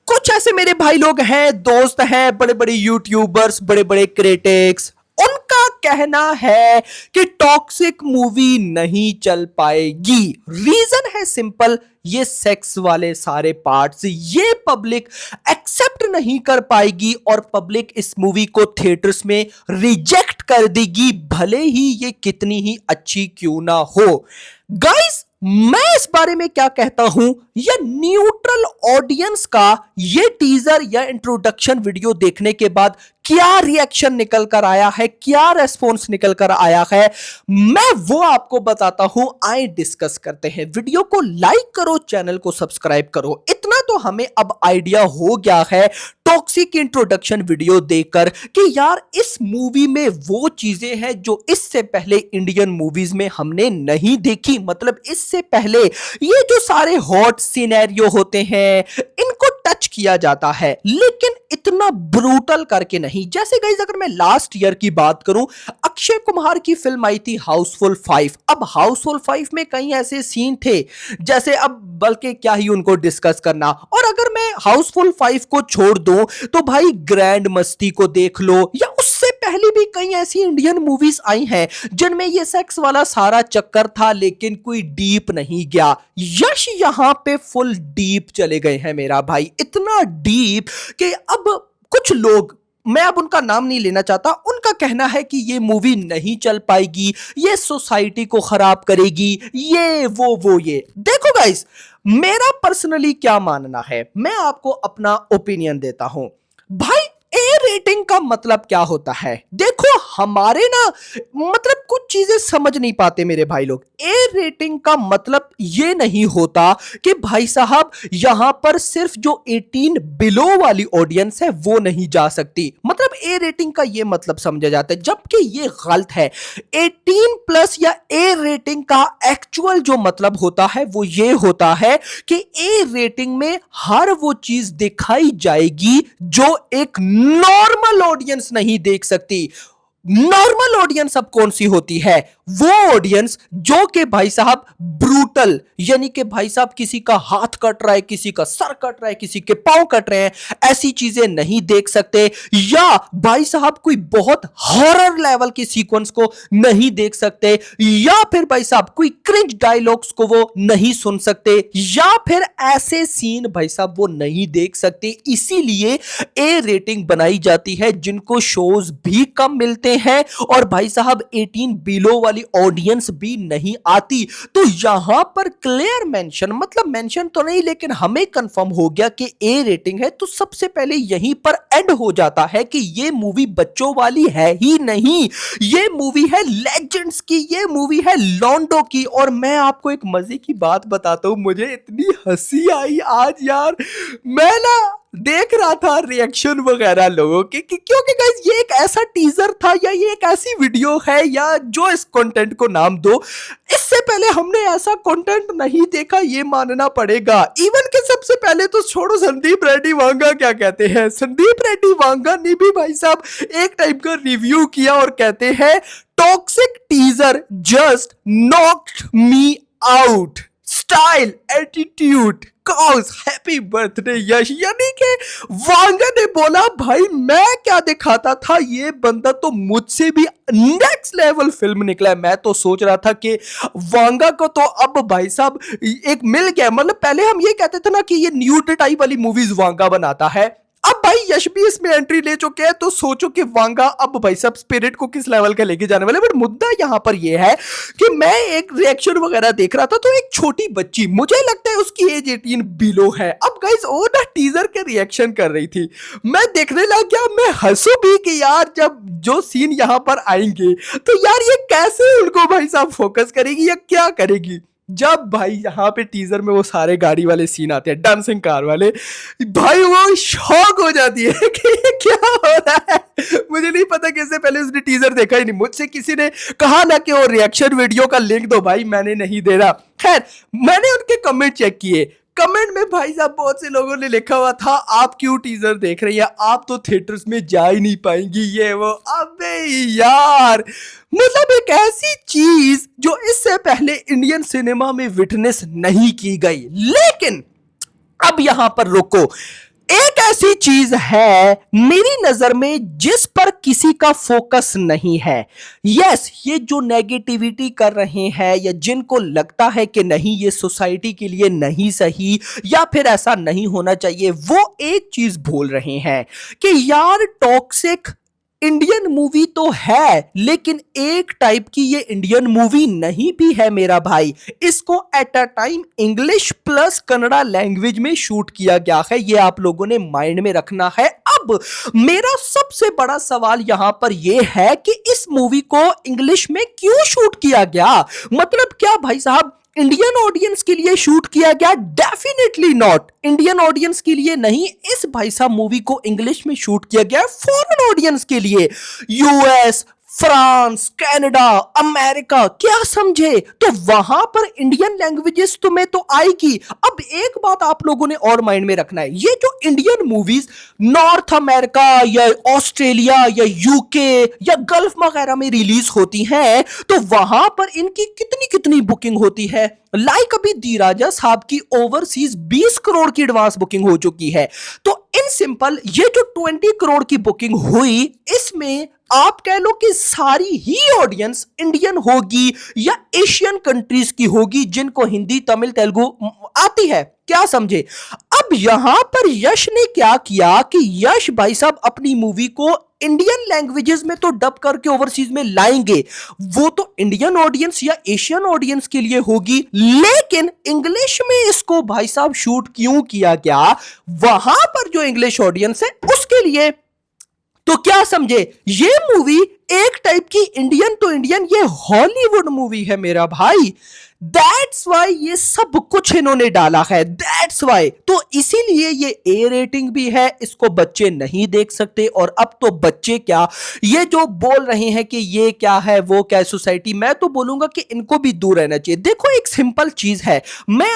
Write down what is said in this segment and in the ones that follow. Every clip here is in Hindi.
कुछ ऐसे मेरे भाई लोग हैं, दोस्त हैं, बड़े बड़े यूट्यूबर्स, बड़े बड़े क्रिटिक्स, उनका कहना है कि टॉक्सिक मूवी नहीं चल पाएगी। रीजन है सिंपल, ये सेक्स वाले सारे पार्ट्स ये पब्लिक एक्सेप्ट नहीं कर पाएगी और पब्लिक इस मूवी को थिएटर्स में रिजेक्ट कर देगी, भले ही ये कितनी ही अच्छी क्यों ना हो। गाइस, मैं इस बारे में क्या कहता हूं, या न्यूट्रल ऑडियंस का ये टीजर या इंट्रोडक्शन वीडियो देखने के बाद क्या रिएक्शन निकल कर आया है, क्या रेस्पॉन्स निकल कर आया है, मैं वो आपको बताता हूं। आए डिस्कस करते हैं। वीडियो को लाइक करो, चैनल को सब्सक्राइब करो। इतना तो हमें अब आइडिया हो गया है टॉक्सिक इंट्रोडक्शन वीडियो देखकर कि यार इस मूवी में वो चीजें हैं जो इससे पहले इंडियन मूवीज में हमने नहीं देखी। मतलब इससे पहले ये जो सारे हॉट सिनेरियो होते हैं इनको टच किया जाता है, लेकिन इतना ब्रूटल करके नहीं। जैसे गाइस, अगर मैं लास्ट ईयर की बात करूं, अक्षय कुमार की फिल्म आई थी हाउसफुल 5। अब हाउसफुल 5 में कई ऐसे सीन थे जैसे अब बल्कि क्या ही उनको डिस्कस करना। और अगर मैं हाउसफुल 5 को छोड़ दूं तो भाई ग्रैंड मस्ती को देख लो, या उससे पहले भी कई ऐसी इंडियन मूवीज आई हैं जिनमें ये सेक्स वाला सारा चक्कर था लेकिन कोई डीप नहीं गया। यश यहां पे फुल डीप चले गए हैं मेरा भाई, इतना डीप कि अब कुछ लोग, मैं अब उनका नाम नहीं लेना चाहता, उनका कहना है कि ये मूवी नहीं चल पाएगी, ये सोसाइटी को खराब करेगी, ये वो ये। देखो गाइस, मेरा पर्सनली क्या मानना है, मैं आपको अपना ओपिनियन देता हूं। भाई, ए रेटिंग का मतलब क्या होता है? देखो हमारे ना, मतलब कुछ चीजें समझ नहीं पाते मेरे भाई लोग। ए रेटिंग का मतलब ये नहीं होता कि भाई साहब यहां पर सिर्फ जो 18 बिलो वाली ऑडियंस है वो नहीं जा सकती। मतलब ए रेटिंग का ये मतलब समझा जाता है, जबकि ये गलत है। 18 प्लस या ए रेटिंग का एक्चुअल जो मतलब होता है वो ये होता है कि ए रेटिंग में हर वो चीज दिखाई जाएगी जो एक नॉर्मल ऑडियंस नहीं देख सकती। नॉर्मल ऑडियंस अब कौन सी होती है? वो ऑडियंस जो कि भाई साहब ब्रूटल, यानी कि भाई साहब किसी का हाथ कट रहा है, किसी का सर कट रहा है, किसी के पांव कट रहे हैं, ऐसी चीजें नहीं देख सकते। या भाई साहब कोई बहुत हॉरर लेवल की सीक्वेंस को नहीं देख सकते, या फिर भाई साहब कोई क्रिंज डायलॉग्स को वो नहीं सुन सकते, या फिर ऐसे सीन भाई साहब वो नहीं देख सकते। इसीलिए ए रेटिंग बनाई जाती है, जिनको शोज भी कम मिलते हैं और भाई साहब 18 बिलो वाली ऑडियंस भी नहीं आती। तो यहां पर क्लियर मेंशन, मतलब मेंशन तो नहीं लेकिन हमें कंफर्म हो गया कि ए रेटिंग है, तो सबसे पहले यहीं पर एंड हो जाता है कि ये मूवी बच्चों वाली है ही नहीं, ये मूवी है लेजेंड्स की, ये मूवी है लॉन्डो की। और मैं आपको एक मजे की बात बताता हूं, मुझे इतनी हंसी आई आज यार, मैं ना देख रहा था रिएक्शन वगैरह लोगों के, क्योंकि गाइस ये एक ऐसा टीजर था या ये एक ऐसी वीडियो है या जो इस कंटेंट को नाम दो, इससे पहले हमने ऐसा कंटेंट नहीं देखा, ये मानना पड़ेगा। इवन के सबसे पहले तो छोड़ो, संदीप रेड्डी वांगा क्या कहते हैं, संदीप रेड्डी वांगा ने भी भाई साहब एक टाइप का रिव्यू किया और कहते हैं toxic teaser just knocked me out, style attitude cause happy birthday Yash. यानी कि वांगा ने बोला भाई मैं क्या दिखाता था, ये बंदा तो मुझसे भी नेक्स्ट लेवल फिल्म निकला है। मैं तो सोच रहा था कि वांगा को तो अब भाई साहब एक मिल गया। मतलब पहले हम ये कहते थे ना कि ये न्यूड टाइप वाली मूवीज वांगा बनाता है, अब भाई यश भी इसमें एंट्री ले चुके हैं, तो सोचो कि वांगा अब भाई साहब स्पिरिट को किस लेवल का लेके जाने वाले। बट मुद्दा यहां पर यह है कि मैं एक रिएक्शन वगैरह देख रहा था, तो एक छोटी बच्ची, मुझे लगता है उसकी एज 18 बिलो है, अब गाइस वो ना टीजर के रिएक्शन कर रही थी। मैं देखने लग गया, मैं हंसू भी कि यार जब जो सीन यहां पर आएंगे तो यार ये कैसे उनको भाई साहब फोकस करेगी या क्या करेगी। जब भाई यहाँ पे टीजर में वो सारे गाड़ी वाले सीन आते हैं, डांसिंग कार वाले, भाई वो शॉक हो जाती है कि ये क्या हो रहा है। मुझे नहीं पता कैसे, पहले उसने टीजर देखा ही नहीं, मुझसे किसी ने कहा ना कि वो रिएक्शन वीडियो का लिंक दो, भाई मैंने नहीं दे रहा। खैर मैंने उनके कमेंट चेक किए, कमेंट में भाई साहब बहुत से लोगों ने लिखा हुआ था आप क्यों टीजर देख रही हैं, आप तो थिएटर्स में जा ही नहीं पाएंगी, ये वो। अबे यार, मतलब एक ऐसी चीज जो इससे पहले इंडियन सिनेमा में विटनेस नहीं की गई। लेकिन अब यहां पर रुको, एक ऐसी चीज है मेरी नजर में जिस पर किसी का फोकस नहीं है। यस, ये जो नेगेटिविटी कर रहे हैं या जिनको लगता है कि नहीं ये सोसाइटी के लिए नहीं सही या फिर ऐसा नहीं होना चाहिए, वो एक चीज भूल रहे हैं कि यार टॉक्सिक इंडियन मूवी तो है, लेकिन एक टाइप की ये इंडियन मूवी नहीं भी है मेरा भाई। इसको at a time English plus Kannada language में शूट किया गया है, ये आप लोगों ने माइंड में रखना है। अब मेरा सबसे बड़ा सवाल यहां पर यह है कि इस मूवी को इंग्लिश में क्यों शूट किया गया? मतलब क्या भाई साहब इंडियन ऑडियंस के लिए शूट किया गया? डेफिनेटली नॉट, इंडियन ऑडियंस के लिए नहीं। इस भाई साहब मूवी को इंग्लिश में शूट किया गया फॉरेन ऑडियंस के लिए, यूएस, फ्रांस, कनाडा, अमेरिका, क्या समझे? तो वहां पर इंडियन लैंग्वेजेस तुम्हें तो आएगी। अब एक बात आप लोगों ने और माइंड में रखना है, ये जो इंडियन मूवीज नॉर्थ अमेरिका या ऑस्ट्रेलिया या यूके या गल्फ वगैरह में रिलीज होती हैं, तो वहां पर इनकी कितनी कितनी बुकिंग होती है। लाइक अभी दी राजा साहब की ओवरसीज 20 करोड़ की एडवांस बुकिंग हो चुकी है। तो इन सिंपल ये जो 20 करोड़ की बुकिंग हुई, इसमें आप कह लो कि सारी ही ऑडियंस इंडियन होगी या एशियन कंट्रीज की होगी जिनको हिंदी, तमिल, तेलुगु आती है, क्या समझे? अब यहां पर यश ने क्या किया कि यश भाई साहब अपनी मूवी को इंडियन लैंग्वेजेस में तो डब करके ओवरसीज में लाएंगे, वो तो इंडियन ऑडियंस या एशियन ऑडियंस के लिए होगी, लेकिन इंग्लिश में इसको भाई साहब शूट क्यों किया गया वहां पर जो इंग्लिश ऑडियंस है उसके लिए? तो क्या समझे, ये मूवी एक टाइप की इंडियन तो इंडियन, ये हॉलीवुड मूवी है मेरा भाई। दैट्स वाई ये सब कुछ इन्होंने डाला है, दैट्स वाई। तो इसीलिए ये ए रेटिंग भी है, इसको बच्चे नहीं देख सकते। और अब तो बच्चे क्या, ये जो बोल रहे हैं कि ये क्या है वो क्या है सोसाइटी, मैं तो बोलूंगा कि इनको भी दूर रहना चाहिए। देखो एक सिंपल चीज है, मैं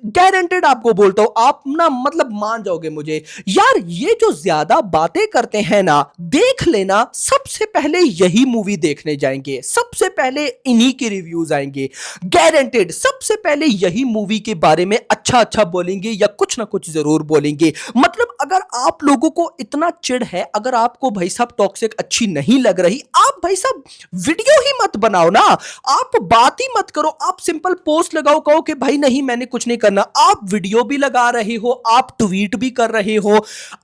गारंटेड आपको बोलता हूं, आप ना मतलब मान जाओगे मुझे, यार ये जो ज्यादा बातें करते हैं ना, देख लेना सबसे पहले यही मूवी देखने जाएंगे, सबसे पहले इन्हीं के रिव्यूज आएंगे, गारंटेड सबसे पहले यही मूवी के बारे में अच्छा अच्छा बोलेंगे या कुछ ना कुछ जरूर बोलेंगे। मतलब अगर आप लोगों को इतना चिढ़ है, अगर आपको भाई साहब टॉक्सिक अच्छी नहीं लग रही, आप भाई साहब वीडियो ही मत बनाओ ना, आप बात ही मत करो, आप सिंपल पोस्ट लगाओ, कहो कि भाई नहीं मैंने कुछ नहीं करना। आप वीडियो भी लगा रहे हो, आप ट्वीट भी कर रहे हो,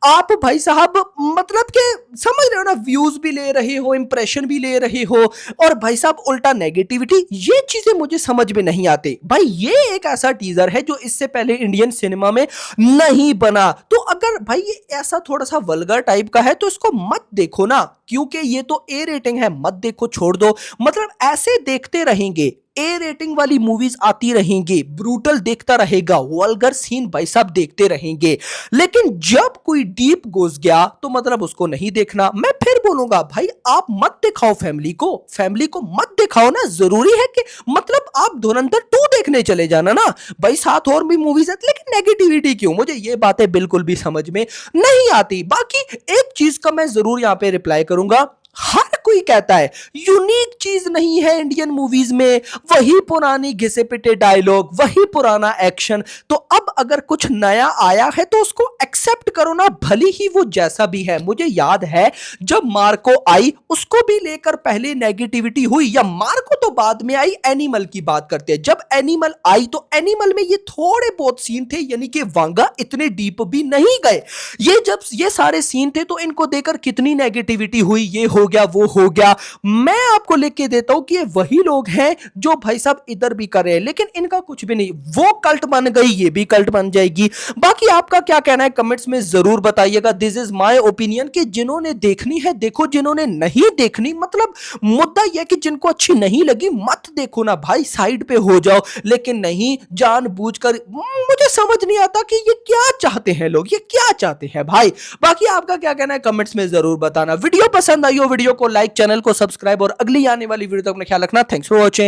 आप भाई साहब मतलब के समझ रहे हो ना, व्यूज भी ले रहे हो, इंप्रेशन भी ले रहे हो, और भाई साहब उल्टा नेगेटिविटी। ये चीजें मुझे समझ में नहीं आती भाई। ये एक ऐसा टीजर है जो इससे पहले इंडियन सिनेमा में नहीं बना। तो अगर भाई ये ऐसा थोड़ा सा वल्गर टाइप का है तो इसको मत देखो ना, क्योंकि ये तो ए रेटिंग है, मत देखो, छोड़ दो। मतलब ऐसे देखते रहेंगे, ए रेटिंग वाली मूवीज आती रहेंगी, ब्रूटल देखता रहेगा, वल्गर सीन भाई साहब देखते रहेंगे, लेकिन जब कोई डीप घुस गया तो मतलब उसको नहीं देखना। मैं फिर बोलूंगा भाई आप मत दिखाओ फैमिली को मत दिखाओ ना। जरूरी है कि मतलब आप धुरंधर 2 देखने चले जाना ना भाई, साथ और भी मूवीज है, लेकिन नेगेटिविटी क्यों? मुझे ये बातें बिल्कुल भी समझ में नहीं आती। बाकी एक चीज का मैं जरूर यहां पे रिप्लाई करूंगा, हर कोई कहता है यूनिक चीज नहीं है इंडियन मूवीज में, वही पुरानी घिसे पिटे डायलॉग, वही पुराना एक्शन। तो अब अगर कुछ नया आया है तो उसको एक्सेप्ट करो ना, भली ही वो जैसा भी है। मुझे याद है जब मार्को आई उसको भी लेकर पहले नेगेटिविटी हुई, या मार्को तो बाद में आई, एनिमल की बात करते हैं। जब एनिमल आई तो एनिमल में ये थोड़े बहुत सीन थे, यानी कि वांगा इतने डीप भी नहीं गए। ये जब ये सारे सीन थे तो इनको देखकर कितनी नेगेटिविटी हुई, ये हो गया वो हो गया। मैं आपको लिख के देता हूं कि ये वही लोग हैं जो भाई साहब इधर भी कर रहे हैं, लेकिन इनका कुछ भी नहीं, वो कल्ट बन गई, ये भी कल्ट बन जाएगी। बाकी आपका क्या कहना है कमेंट्स में जरूर बताइएगा। दिस इज माय ओपिनियन कि जिन्होंने देखनी है देखो, जिन्होंने नहीं देखनी, मतलब मुद्दा यह कि जिनको अच्छी नहीं लगी मत देखो ना भाई, साइड पे हो जाओ। लेकिन नहीं, जानबूझकर, मुझे समझ नहीं आता कि ये क्या चाहते हैं लोग, ये क्या चाहते हैं भाई। बाकी आपका क्या कहना है कमेंट्स में जरूर बताना। वीडियो पसंद आई हो वीडियो को लाइक, चैनल को सब्सक्राइब, और अगली आने वाली वीडियो तक अपना ख्याल रखना। Thanks for watching.